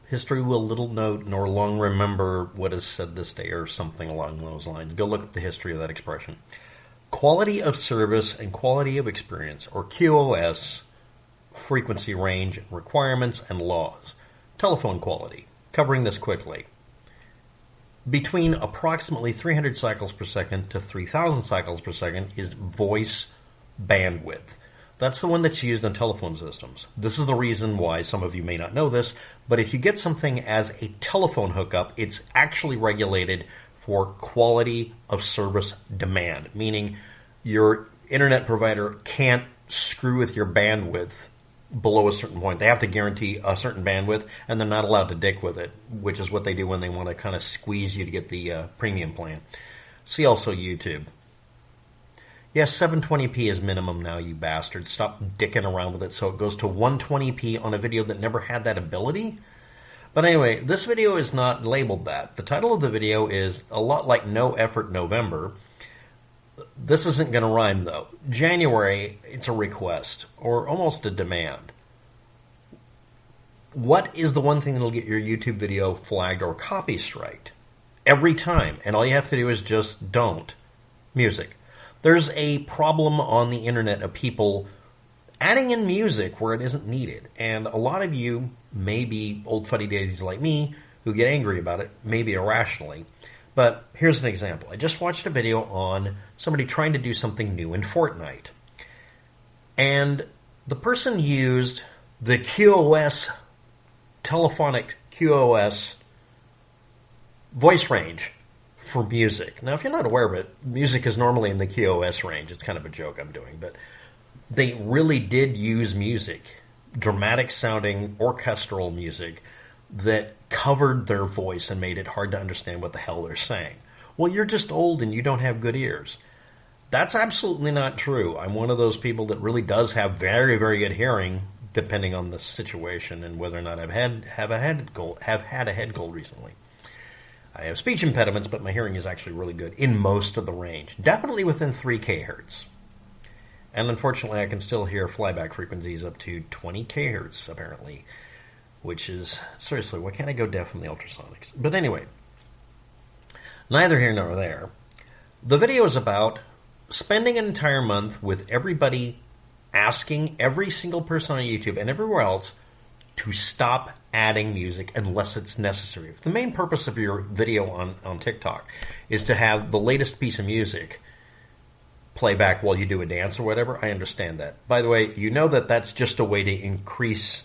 History will little note nor long remember what is said this day, or something along those lines. Go look at the history of that expression. Quality of service and quality of experience, or QoS, frequency, range, requirements, and laws. Telephone quality. Covering this quickly. Between approximately 300 cycles per second to 3,000 cycles per second is voice bandwidth. That's the one that's used on telephone systems. This is the reason why some of you may not know this, but if you get something as a telephone hookup, it's actually regulated for quality of service demand, meaning your internet provider can't screw with your bandwidth below a certain point. They have to guarantee a certain bandwidth, and they're not allowed to dick with it, which is what they do when they want to kind of squeeze you to get the premium plan. See also YouTube. Yes, 720p is minimum now, you bastards. Stop dicking around with it so it goes to 120p on a video that never had that ability. But anyway, this video is not labeled that. The title of the video is a lot like No Effort November. This isn't going to rhyme, though. January, it's a request, or almost a demand. What is the one thing that will get your YouTube video flagged or copy striked? Every time. And all you have to do is just don't. Music. There's a problem on the internet of people adding in music where it isn't needed. And a lot of you may be old fuddy daddies like me who get angry about it, maybe irrationally. But here's an example. I just watched a video on somebody trying to do something new in Fortnite. And the person used the QoS, telephonic QoS voice range for music. Now, if you're not aware of it, music is normally in the QoS range. It's kind of a joke I'm doing, but they really did use music, dramatic sounding orchestral music that covered their voice and made it hard to understand what the hell they're saying. Well, you're just old and you don't have good ears. That's absolutely not true. I'm one of those people that really does have very, very good hearing, depending on the situation and whether or not I've had a head cold recently. I have speech impediments, but my hearing is actually really good in most of the range. Definitely within 3 kHz. And unfortunately, I can still hear flyback frequencies up to 20 kHz, apparently. Which is, seriously, why can't I go deaf from the ultrasonics? But anyway, neither here nor there. The video is about spending an entire month with everybody asking every single person on YouTube and everywhere else to stop adding music unless it's necessary. If the main purpose of your video on TikTok is to have the latest piece of music play back while you do a dance or whatever, I understand that. By the way, you know that that's just a way to increase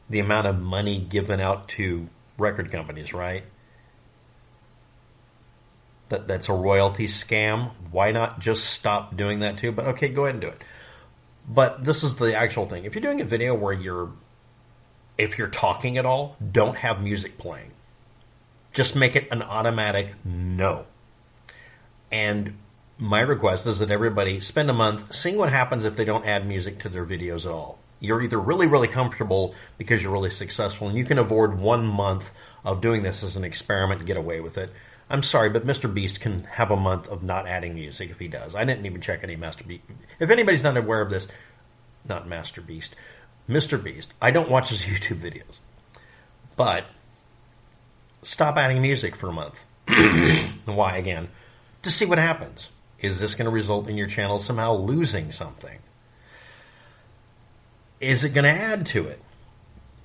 the amount of money given out to record companies, right? That's a royalty scam. Why not just stop doing that too? But okay, go ahead and do it. But this is the actual thing. If you're doing a video where if you're talking at all, don't have music playing. Just make it an automatic no. And my request is that everybody spend a month seeing what happens if they don't add music to their videos at all. You're either really, really comfortable because you're really successful and you can afford 1 month of doing this as an experiment and get away with it. I'm sorry, but Mr. Beast can have a month of not adding music if he does. I didn't even check any Master Beast. If anybody's not aware of this, not Master Beast, Mr. Beast, I don't watch his YouTube videos. But stop adding music for a month. Why again? To see what happens. Is this going to result in your channel somehow losing something? Is it going to add to it?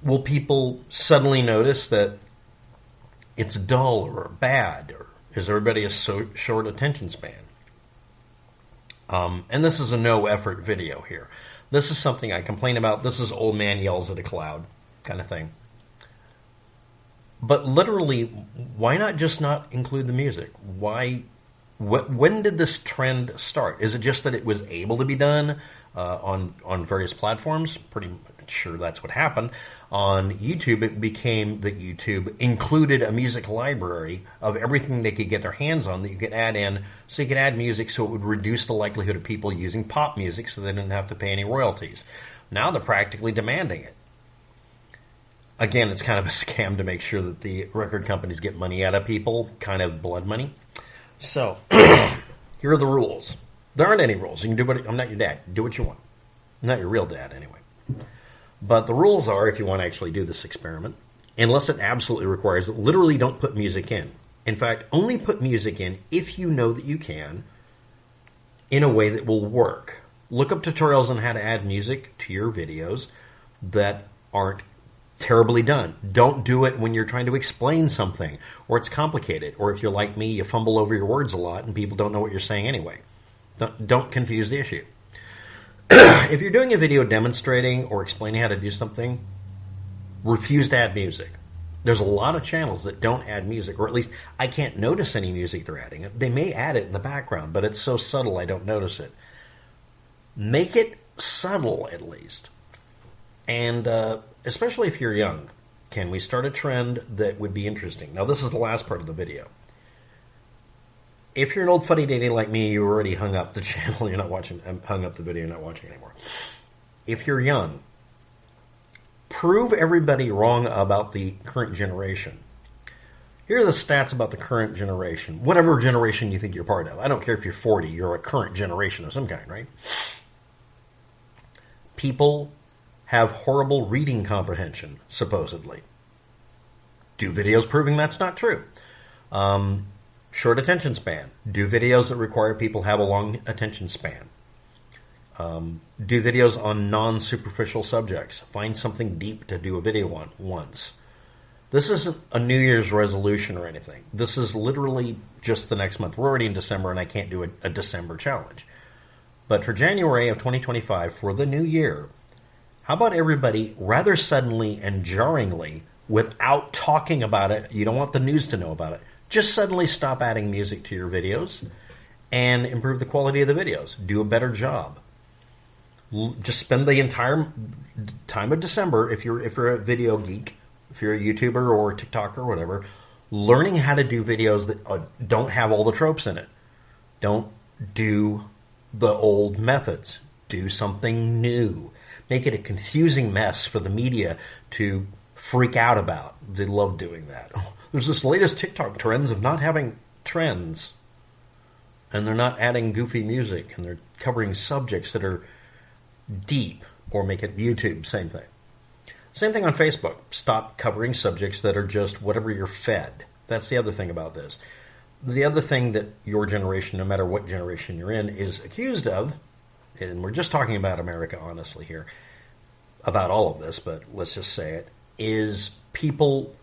Will people suddenly notice that it's dull or bad? Or is everybody a short attention span? And this is a no-effort video here. This is something I complain about. This is old man yells at a cloud kind of thing. But literally, why not just not include the music? When did this trend start? Is it just that it was able to be done on various platforms? Pretty sure that's what happened. On YouTube, it became that YouTube included a music library of everything they could get their hands on that you could add in, so you could add music so it would reduce the likelihood of people using pop music so they didn't have to pay any royalties. Now they're practically demanding it. Again, it's kind of a scam to make sure that the record companies get money out of people, kind of blood money. So, here are the rules. There aren't any rules. You can do what, I'm not your dad. Do what you want. I'm not your real dad, anyway. But the rules are, if you want to actually do this experiment, unless it absolutely requires it. Literally don't put music in. In fact, only put music in if you know that you can in a way that will work. Look up tutorials on how to add music to your videos that aren't terribly done. Don't do it when you're trying to explain something or it's complicated, or if you're like me, you fumble over your words a lot and people don't know what you're saying anyway. Don't confuse the issue. If you're doing a video demonstrating or explaining how to do something, refuse to add music. There's a lot of channels that don't add music, or at least I can't notice any music they're adding. They may add it in the background, but it's so subtle I don't notice it. Make it subtle, at least. And especially if you're young, can we start a trend that would be interesting? Now, this is the last part of the video. If you're an old fuddy-duddy like me, you already hung up the channel, you're not watching, hung up the video, you're not watching anymore. If you're young, prove everybody wrong about the current generation. Here are the stats about the current generation. Whatever generation you think you're part of. I don't care if you're 40, you're a current generation of some kind, right? People have horrible reading comprehension, supposedly. Do videos proving that's not true. Short attention span. Do videos that require people have a long attention span. Do videos on non-superficial subjects. Find something deep to do a video on once. This isn't a New Year's resolution or anything. This is literally just the next month. We're already in December and I can't do a December challenge. But for January of 2025, for the new year, how about everybody rather suddenly and jarringly, without talking about it, you don't want the news to know about it, just suddenly stop adding music to your videos and improve the quality of the videos. Do a better job. Just spend the entire time of December, if you're a video geek, if you're a YouTuber or a TikToker or whatever, learning how to do videos that don't have all the tropes in it. Don't do the old methods. Do something new. Make it a confusing mess for the media to freak out about. They love doing that. Oh, there's this latest TikTok trends of not having trends. And they're not adding goofy music. And they're covering subjects that are deep. Or make it YouTube, same thing. Same thing on Facebook. Stop covering subjects that are just whatever you're fed. That's the other thing about this. The other thing that your generation, no matter what generation you're in, is accused of, and we're just talking about America, honestly, here, about all of this, but let's just say it, is people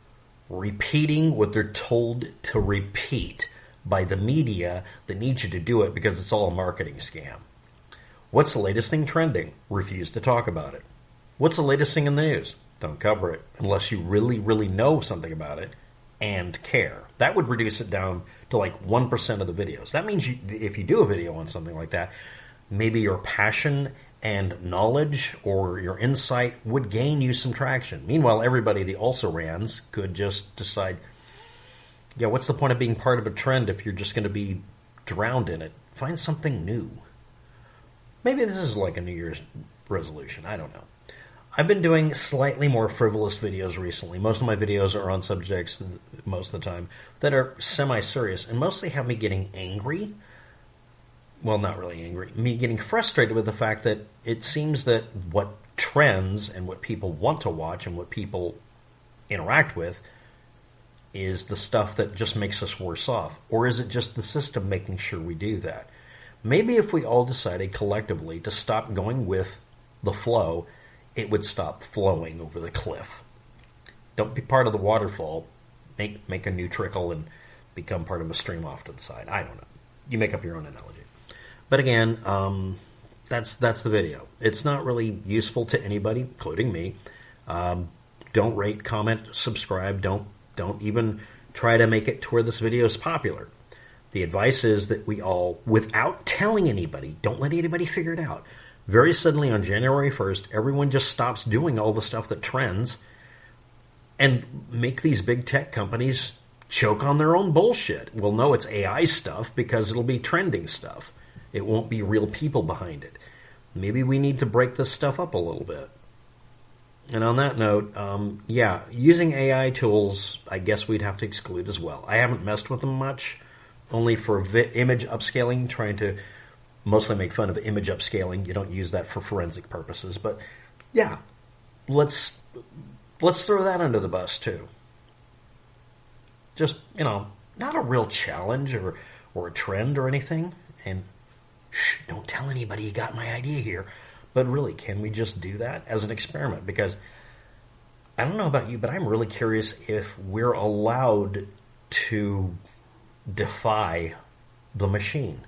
repeating what they're told to repeat by the media that needs you to do it because it's all a marketing scam. What's the latest thing trending? Refuse to talk about it. What's the latest thing in the news? Don't cover it unless you really, really know something about it and care. That would reduce it down to like 1% of the videos. That means if you do a video on something like that, maybe your passion and knowledge or your insight would gain you some traction. Meanwhile, everybody, the also-rans, could just decide, yeah, what's the point of being part of a trend if you're just going to be drowned in it? Find something new. Maybe this is like a New Year's resolution. I don't know. I've been doing slightly more frivolous videos recently. Most of my videos are on subjects, most of the time, that are semi-serious and mostly have me getting angry. Well, not really angry. Me getting frustrated with the fact that it seems that what trends and what people want to watch and what people interact with is the stuff that just makes us worse off. Or is it just the system making sure we do that? Maybe if we all decided collectively to stop going with the flow, it would stop flowing over the cliff. Don't be part of the waterfall. Make a new trickle and become part of a stream off to the side. I don't know. You make up your own analogy. But again, that's the video. It's not really useful to anybody, including me. Don't rate, comment, subscribe. Don't even try to make it to where this video is popular. The advice is that we all, without telling anybody, don't let anybody figure it out. Very suddenly on January 1st, everyone just stops doing all the stuff that trends and make these big tech companies choke on their own bullshit. Well, no, it's AI stuff because it'll be trending stuff. It won't be real people behind it. Maybe we need to break this stuff up a little bit. And on that note, yeah, using AI tools, I guess we'd have to exclude as well. I haven't messed with them much, only for image upscaling, trying to mostly make fun of image upscaling. You don't use that for forensic purposes. But yeah, let's let's throw that under the bus too. Just, not a real challenge or a trend or anything. And shh, don't tell anybody you got my idea here. But really, can we just do that as an experiment? Because I don't know about you, but I'm really curious if we're allowed to defy the machine.